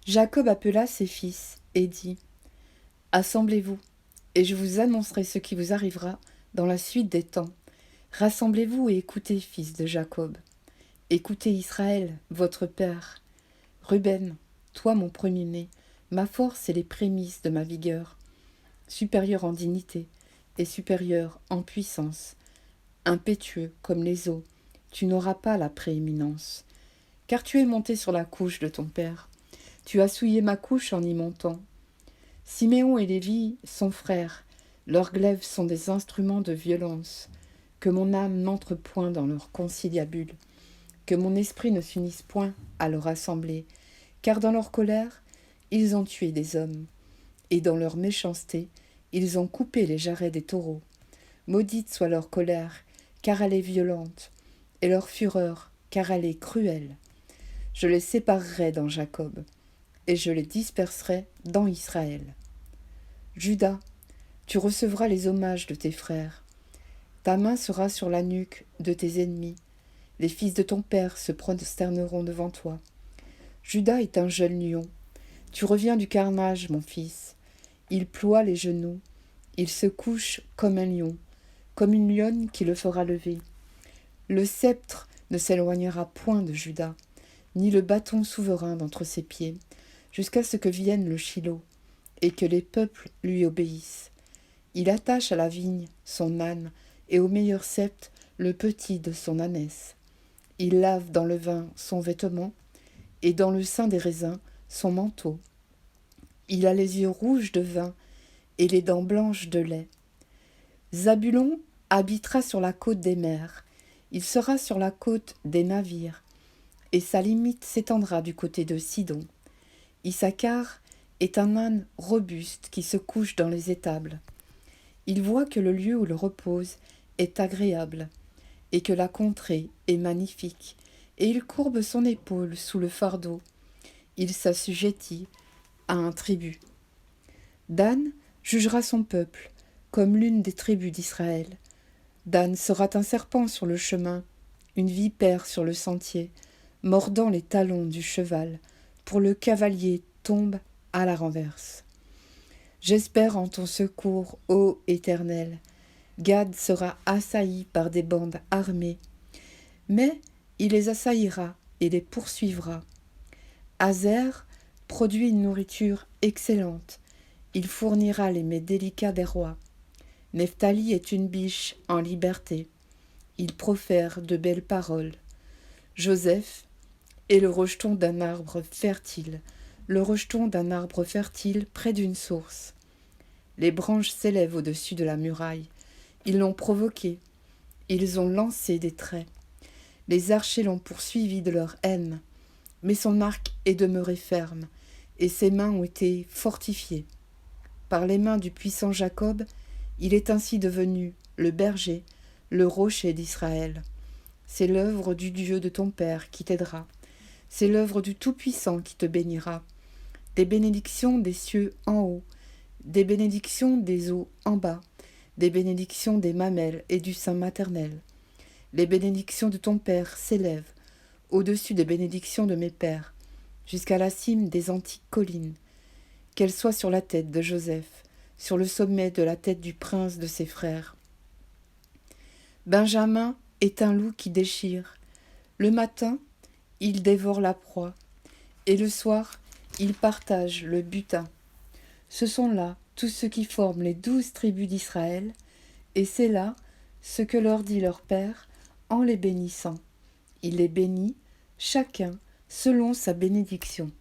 Jacob appela ses fils et dit : Assemblez-vous, et je vous annoncerai ce qui vous arrivera dans la suite des temps. Rassemblez-vous et écoutez, fils de Jacob. Écoutez Israël, votre père. Ruben, toi mon premier-né, ma force et les prémices de ma vigueur, supérieur en dignité et supérieur en puissance, impétueux comme les eaux, tu n'auras pas la prééminence, car tu es monté sur la couche de ton père. Tu as souillé ma couche en y montant. Siméon et Lévi sont frères, leurs glaives sont des instruments de violence. Que mon âme n'entre point dans leur conciliabule, que mon esprit ne s'unisse point à leur assemblée, car dans leur colère, ils ont tué des hommes, et dans leur méchanceté, ils ont coupé les jarrets des taureaux. Maudite soit leur colère, car elle est violente, et leur fureur, car elle est cruelle. Je les séparerai dans Jacob, et je les disperserai dans Israël. Judas, tu recevras les hommages de tes frères. Ta main sera sur la nuque de tes ennemis. Les fils de ton père se prosterneront devant toi. Judas est un jeune lion. Tu reviens du carnage, mon fils. Il ploie les genoux. Il se couche comme un lion, comme une lionne qui le fera lever. Le sceptre ne s'éloignera point de Judas, ni le bâton souverain d'entre ses pieds, jusqu'à ce que vienne le Shilo, et que les peuples lui obéissent. Il attache à la vigne son âne, et au meilleur sceptre le petit de son ânesse. Il lave dans le vin son vêtement, et dans le sein des raisins son manteau. Il a les yeux rouges de vin, et les dents blanches de lait. Zabulon habitera sur la côte des mers, il sera sur la côte des navires, et sa limite s'étendra du côté de Sidon. Issachar est un âne robuste qui se couche dans les étables. Il voit que le lieu où il repose est agréable, et que la contrée est magnifique, et il courbe son épaule sous le fardeau. Il s'assujettit à un tribut. Dan jugera son peuple, comme l'une des tribus d'Israël. Dan sera un serpent sur le chemin, une vipère sur le sentier, mordant les talons du cheval, pour le cavalier tombe à la renverse. J'espère en ton secours, ô Éternel. Gad sera assailli par des bandes armées, mais il les assaillira et les poursuivra. Azer produit une nourriture excellente, il fournira les mets délicats des rois. Nephtali est une biche en liberté, il profère de belles paroles. Joseph est le rejeton d'un arbre fertile, le rejeton d'un arbre fertile près d'une source. Les branches s'élèvent au-dessus de la muraille, ils l'ont provoqué, ils ont lancé des traits. Les archers l'ont poursuivi de leur haine, mais son arc est demeuré ferme, et ses mains ont été fortifiées. Par les mains du puissant Jacob, il est ainsi devenu le berger, le rocher d'Israël. C'est l'œuvre du Dieu de ton Père qui t'aidera. C'est l'œuvre du Tout-Puissant qui te bénira. Des bénédictions des cieux en haut, des bénédictions des eaux en bas, des bénédictions des mamelles et du sein maternel. Les bénédictions de ton Père s'élèvent au-dessus des bénédictions de mes pères, jusqu'à la cime des antiques collines. Qu'elles soient sur la tête de Joseph, sur le sommet de la tête du prince de ses frères. Benjamin est un loup qui déchire. Le matin, il dévore la proie, et le soir, il partage le butin. Ce sont là tous ceux qui forment les 12 tribus d'Israël, et c'est là ce que leur dit leur Père en les bénissant. Il les bénit, chacun selon sa bénédiction.